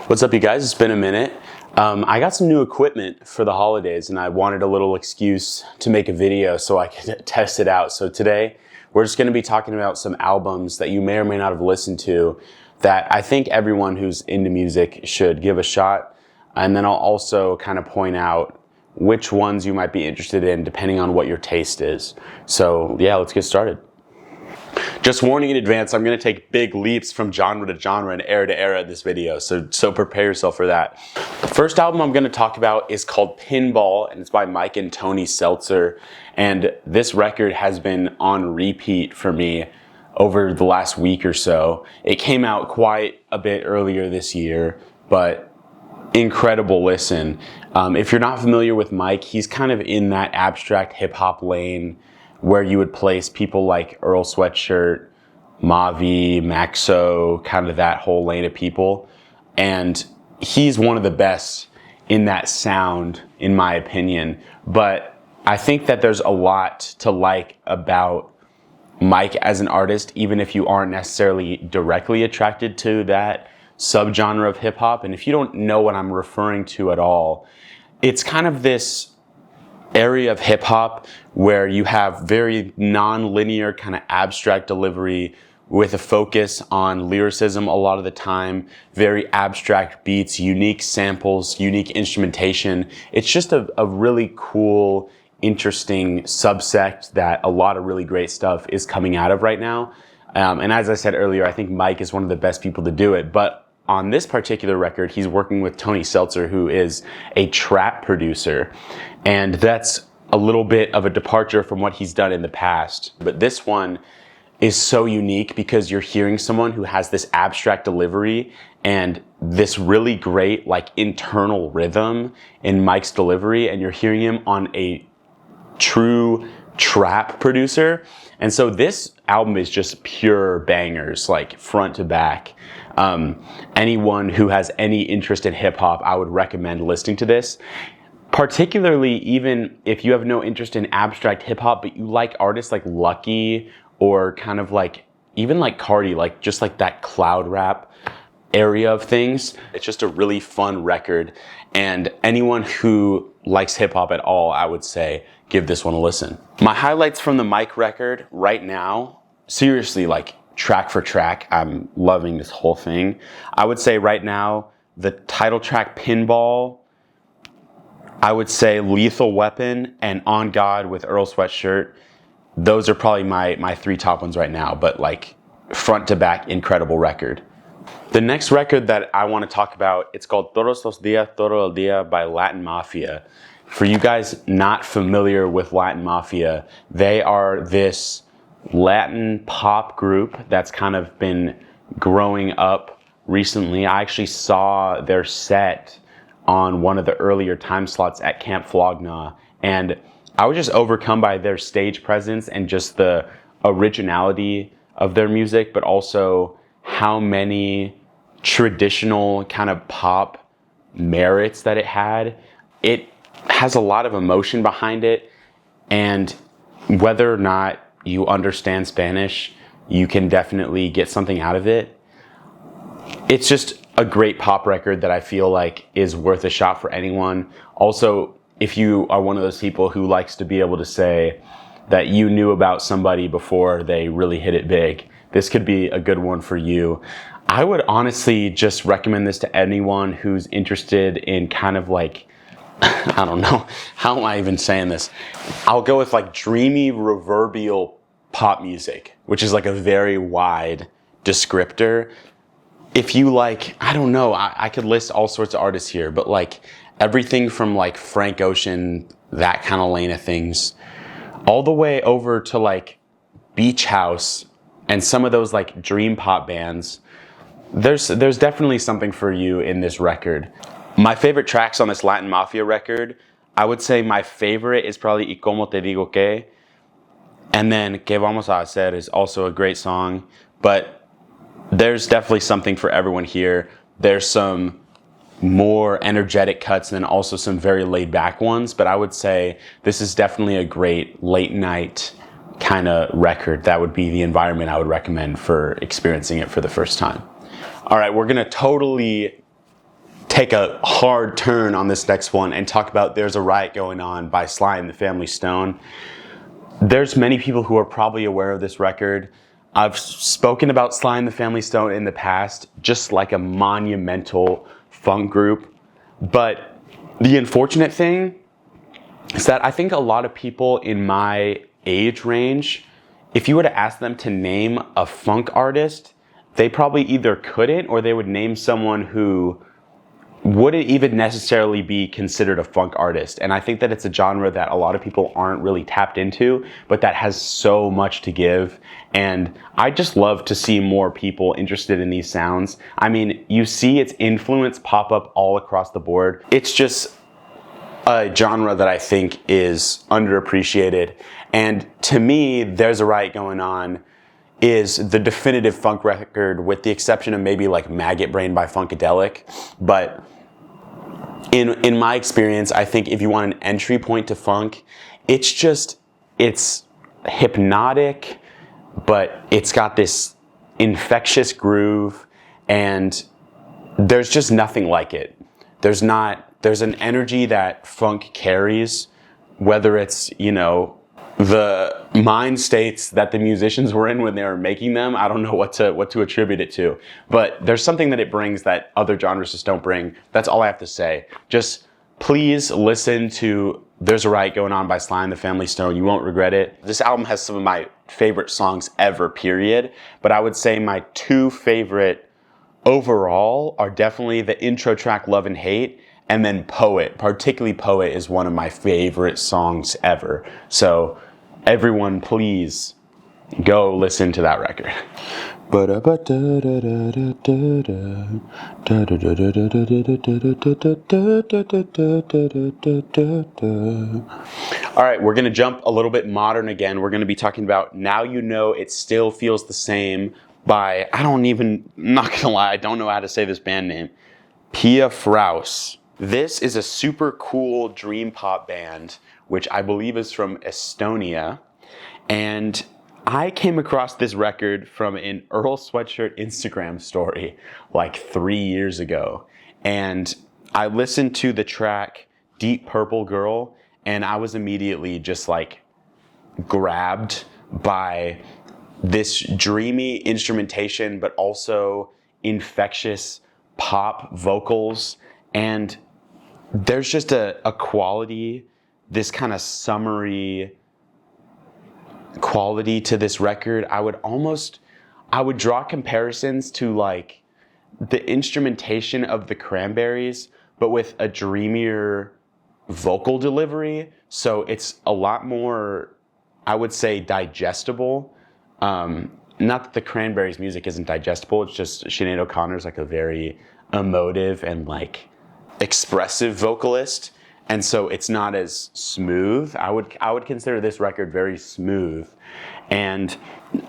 What's up, you guys? It's been a minute. I got some new equipment for the holidays and I wanted a little excuse to make a video so I could test it out. So today we're just going to be talking about some albums that you may or may not have listened to that I think everyone who's into music should give a shot. And then I'll also kind of point out which ones you might be interested in depending on what your taste is. So yeah, let's get started. Just warning in advance, I'm going to take big leaps from genre to genre and era to era in this video, so prepare yourself for that. The first album I'm going to talk about is called Pinball, and it's by Mike and Tony Seltzer, and this record has been on repeat for me over the last week or so. It came out quite a bit earlier this year, but incredible listen. If you're not familiar with Mike, he's kind of in that abstract hip-hop lane where you would place people like Earl Sweatshirt, Mavi, Maxo, kind of that whole lane of people. And he's one of the best in that sound, in my opinion. But I think that there's a lot to like about Mike as an artist, even if you aren't necessarily directly attracted to that subgenre of hip hop. And if you don't know what I'm referring to at all, it's kind of this area of hip hop where you have very non-linear kind of abstract delivery with a focus on lyricism a lot of the time, very abstract beats, unique samples, unique instrumentation. It's just a really cool, interesting subsect that a lot of really great stuff is coming out of right now. And as I said earlier, I think Mike is one of the best people to do it. But on this particular record, he's working with Tony Seltzer, who is a trap producer. And that's a little bit of a departure from what he's done in the past. But this one is so unique because you're hearing someone who has this abstract delivery and this really great like internal rhythm in Mike's delivery, and you're hearing him on a true trap producer. And so this album is just pure bangers, like front to back. Anyone who has any interest in hip hop, I would recommend listening to this. Particularly even if you have no interest in abstract hip hop, but you like artists like Lucky or kind of like, even like Cardi, like just like that cloud rap area of things. It's just a really fun record. And anyone who likes hip hop at all, I would say, give this one a listen. My highlights from the Mike record right now, seriously, like track for track, I'm loving this whole thing. I would say right now, the title track Pinball, I would say Lethal Weapon and On God with Earl Sweatshirt. Those are probably my three top ones right now, but like front to back, incredible record. The next record that I want to talk about, it's called Todos los Días, Todo el Día by Latin Mafia. For you guys not familiar with Latin Mafia, they are this Latin pop group that's kind of been growing up recently. I actually saw their set on one of the earlier time slots at Camp Flogna, and I was just overcome by their stage presence and just the originality of their music, but also how many traditional kind of pop merits that it had. It has a lot of emotion behind it, and whether or not you understand Spanish, you can definitely get something out of it. It's just a great pop record that I feel like is worth a shot for anyone. Also, if you are one of those people who likes to be able to say that you knew about somebody before they really hit it big, this could be a good one for you. I would honestly just recommend this to anyone who's interested in kind of like, I don't know, how am I even saying this? I'll go with like dreamy, reverbial pop music, which is like a very wide descriptor. If you like, I don't know, I could list all sorts of artists here, but like everything from like Frank Ocean, that kind of lane of things, all the way over to like Beach House and some of those like dream pop bands. There's definitely something for you in this record. My favorite tracks on this Latin Mafia record, I would say my favorite is probably Y Como Te Digo Que. And then Que Vamos a Hacer is also a great song, but there's definitely something for everyone here. There's some more energetic cuts and then also some very laid back ones, but I would say this is definitely a great late night kind of record. That would be the environment I would recommend for experiencing it for the first time. All right, we're gonna totally take a hard turn on this next one and talk about There's a Riot Going On by Sly and the Family Stone. There's many people who are probably aware of this record. I've spoken about Sly and the Family Stone in the past, just like a monumental funk group. But the unfortunate thing is that I think a lot of people in my age range, if you were to ask them to name a funk artist, they probably either couldn't or they would name someone who wouldn't even necessarily be considered a funk artist. And I think that it's a genre that a lot of people aren't really tapped into, but that has so much to give. And I just love to see more people interested in these sounds. I mean, you see its influence pop up all across the board. It's just a genre that I think is underappreciated. And to me, There's a Riot Going On is the definitive funk record, with the exception of maybe like Maggot Brain by Funkadelic. But in my experience, I think if you want an entry point to funk, it's hypnotic, but it's got this infectious groove, and there's just nothing like it. There's an energy that funk carries, whether it's, the mind states that the musicians were in when they were making them. I don't know what to attribute it to, but there's something that it brings that other genres just don't bring. That's all I have to say. Just please listen to There's a Riot Going On by Sly and the Family Stone. You won't regret it. This album has some of my favorite songs ever, period. But I would say my two favorite overall are definitely the intro track Love and Hate, and then Poet. Particularly Poet is one of my favorite songs ever. So everyone, please go listen to that record. All right, we're going to jump a little bit modern again. We're going to be talking about Now You Know It Still Feels the Same by, I'm not going to lie, I don't know how to say this band name, Piaia Fraus. This is a super cool dream pop band, which I believe is from Estonia. And I came across this record from an Earl Sweatshirt Instagram story like 3 years ago. And I listened to the track Deep Purple Girl, and I was immediately just like grabbed by this dreamy instrumentation, but also infectious pop vocals. And there's just a quality, this kind of summery quality to this record. I would draw comparisons to like the instrumentation of the Cranberries, but with a dreamier vocal delivery. So it's a lot more, I would say, digestible. Not that the Cranberries music isn't digestible, it's just Sinead O'Connor's like a very emotive and like expressive vocalist, and so it's not as smooth. I would consider this record very smooth, and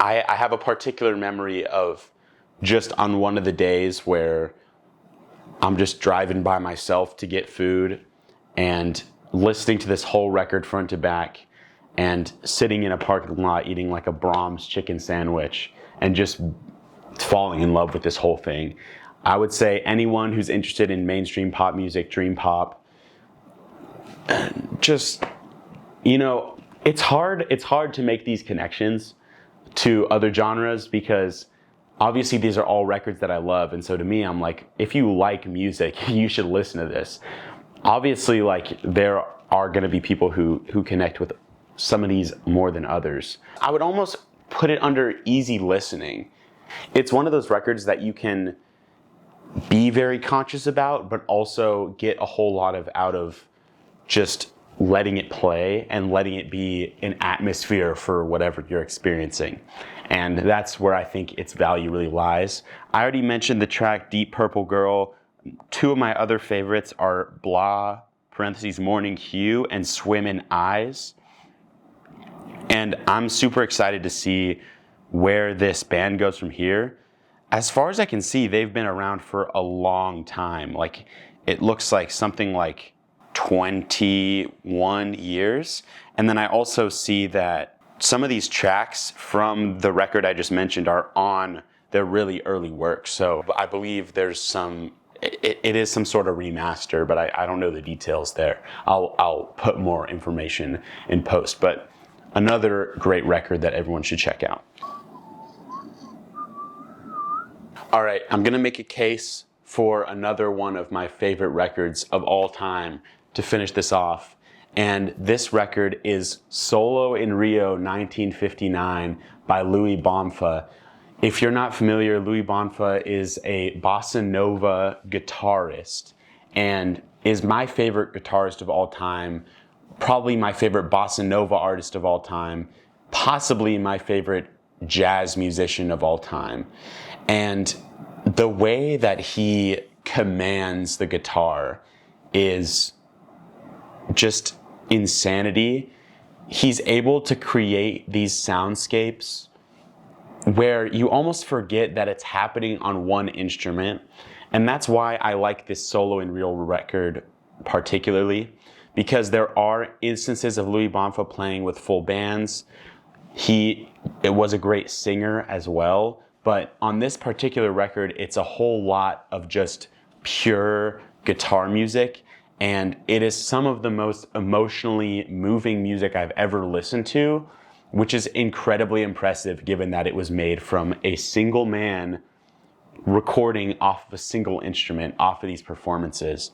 I have a particular memory of just on one of the days where I'm just driving by myself to get food and listening to this whole record front to back and sitting in a parking lot eating like a Brahms chicken sandwich and just falling in love with this whole thing. I would say anyone who's interested in mainstream pop music, dream pop, just, it's hard to make these connections to other genres, because obviously these are all records that I love. And so to me, I'm like, if you like music, you should listen to this. Obviously, like, there are going to be people who connect with some of these more than others. I would almost put it under easy listening. It's one of those records that you can be very conscious about, but also get a whole lot out of just letting it play and letting it be an atmosphere for whatever you're experiencing. And that's where I think its value really lies. I already mentioned the track Deep Purple Girl. Two of my other favorites are Blah, parentheses, Morning Hue, and Swim in Eyes. And I'm super excited to see where this band goes from here. As far as I can see, they've been around for a long time. Like, it looks like something like 21 years. And then I also see that some of these tracks from the record I just mentioned are on their really early work. So I believe there's some it is some sort of remaster, but I don't know the details there. I'll put more information in post, but another great record that everyone should check out. All right, I'm gonna make a case for another one of my favorite records of all time to finish this off. And this record is Solo in Rio 1959 by Luiz Bonfa. If you're not familiar, Luiz Bonfa is a bossa nova guitarist and is my favorite guitarist of all time, probably my favorite bossa nova artist of all time, possibly my favorite jazz musician of all time. And the way that he commands the guitar is just insanity. He's able to create these soundscapes where you almost forget that it's happening on one instrument. And that's why I like this Solo in Rio record particularly, because there are instances of Luiz Bonfa playing with full bands. It was a great singer as well, but on this particular record, it's a whole lot of just pure guitar music, and it is some of the most emotionally moving music I've ever listened to, which is incredibly impressive given that it was made from a single man recording off of a single instrument, off of these performances.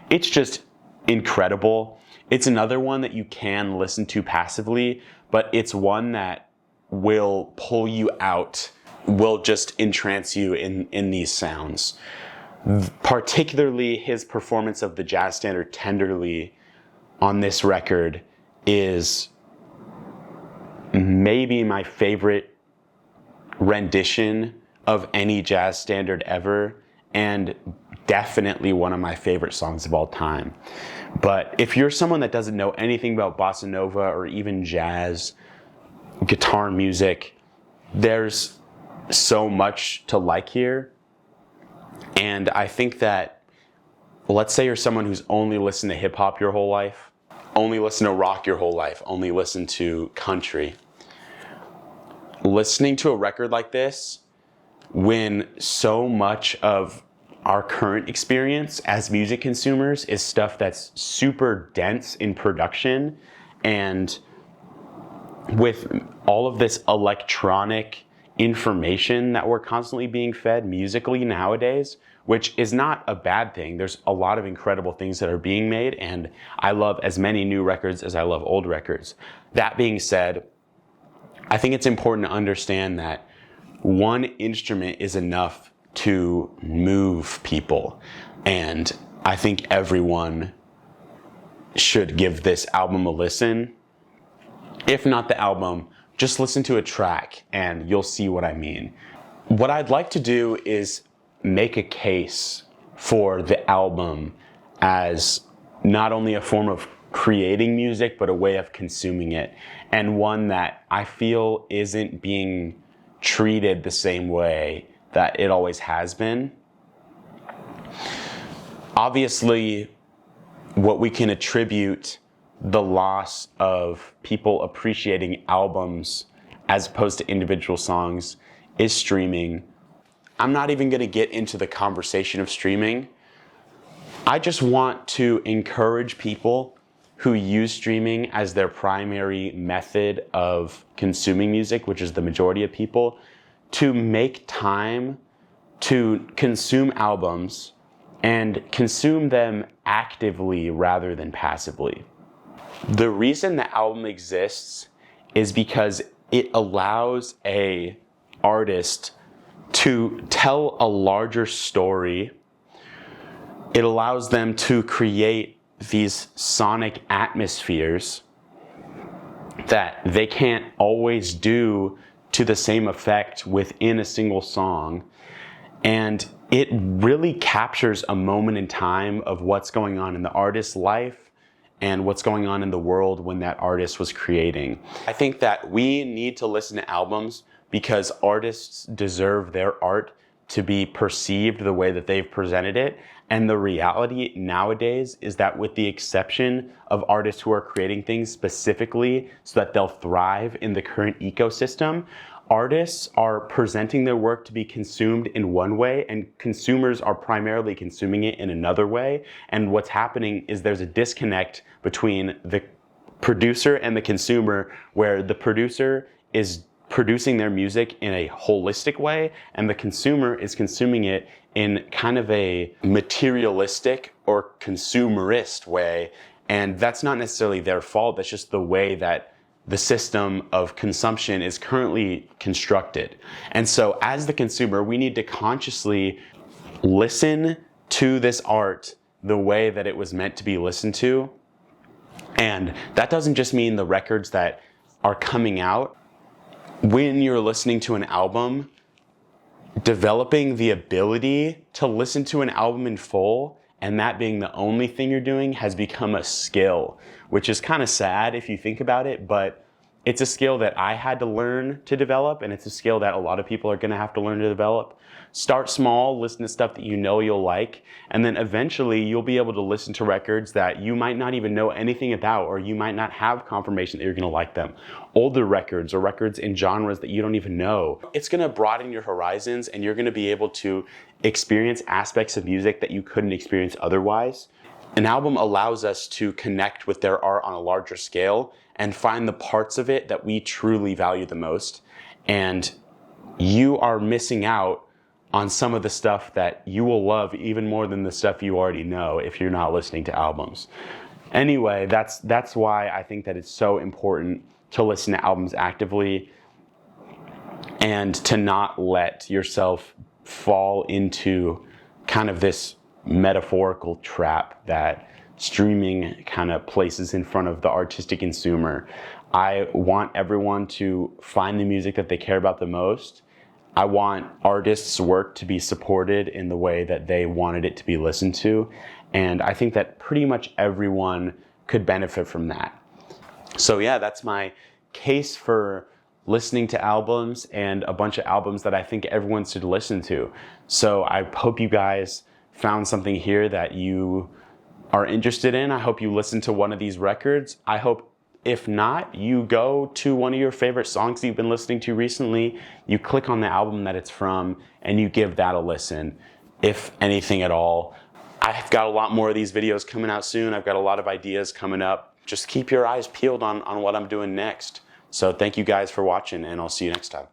It's just incredible. It's another one that you can listen to passively, but it's one that will pull you out, will just entrance you in these sounds. Particularly his performance of the jazz standard Tenderly on this record is maybe my favorite rendition of any jazz standard ever, and definitely one of my favorite songs of all time. But if you're someone that doesn't know anything about bossa nova or even jazz guitar music, there's so much to like here. And I think that, let's say you're someone who's only listened to hip hop your whole life, only listened to rock your whole life, only listened to country. Listening to a record like this, when so much of our current experience as music consumers is stuff that's super dense in production, and with all of this electronic information that we're constantly being fed musically nowadays, which is not a bad thing. There's a lot of incredible things that are being made, and I love as many new records as I love old records. That being said, I think it's important to understand that one instrument is enough to move people, and I think everyone should give this album a listen. If not the album, just listen to a track and you'll see what I mean. What I'd like to do is make a case for the album as not only a form of creating music, but a way of consuming it, and one that I feel isn't being treated the same way that it always has been. Obviously, what we can attribute the loss of people appreciating albums as opposed to individual songs is streaming. I'm not even going to get into the conversation of streaming. I just want to encourage people who use streaming as their primary method of consuming music, which is the majority of people, to make time to consume albums and consume them actively rather than passively. The reason the album exists is because it allows an artist to tell a larger story. It allows them to create these sonic atmospheres that they can't always do to the same effect within a single song. And it really captures a moment in time of what's going on in the artist's life and what's going on in the world when that artist was creating. I think that we need to listen to albums because artists deserve their art to be perceived the way that they've presented it. And the reality nowadays is that, with the exception of artists who are creating things specifically so that they'll thrive in the current ecosystem, Artists are presenting their work to be consumed in one way, and consumers are primarily consuming it in another way. And what's happening is there's a disconnect between the producer and the consumer, where the producer is producing their music in a holistic way and the consumer is consuming it in kind of a materialistic or consumerist way. And that's not necessarily their fault, that's just the way that the system of consumption is currently constructed. And so as the consumer, we need to consciously listen to this art the way that it was meant to be listened to. And that doesn't just mean the records that are coming out. When you're listening to an album, developing the ability to listen to an album in full and that being the only thing you're doing has become a skill, which is kind of sad if you think about it, but it's a skill that I had to learn to develop, and it's a skill that a lot of people are going to have to learn to develop. Start small, listen to stuff that you know you'll like, and then eventually you'll be able to listen to records that you might not even know anything about, or you might not have confirmation that you're going to like them. Older records or records in genres that you don't even know. It's going to broaden your horizons, and you're going to be able to experience aspects of music that you couldn't experience otherwise. An album allows us to connect with their art on a larger scale and find the parts of it that we truly value the most. And you are missing out on some of the stuff that you will love even more than the stuff you already know if you're not listening to albums. Anyway, that's why I think that it's so important to listen to albums actively and to not let yourself fall into kind of this metaphorical trap that streaming kind of places in front of the artistic consumer. I want everyone to find the music that they care about the most. I want artists' work to be supported in the way that they wanted it to be listened to. And I think that pretty much everyone could benefit from that. So yeah, that's my case for listening to albums and a bunch of albums that I think everyone should listen to. So I hope you guys found something here that you are interested in. I hope you listen to one of these records. I hope, if not, you go to one of your favorite songs that you've been listening to recently, you click on the album that it's from, and you give that a listen, if anything at all. I've got a lot more of these videos coming out soon. I've got a lot of ideas coming up. Just keep your eyes peeled on what I'm doing next. So thank you guys for watching, and I'll see you next time.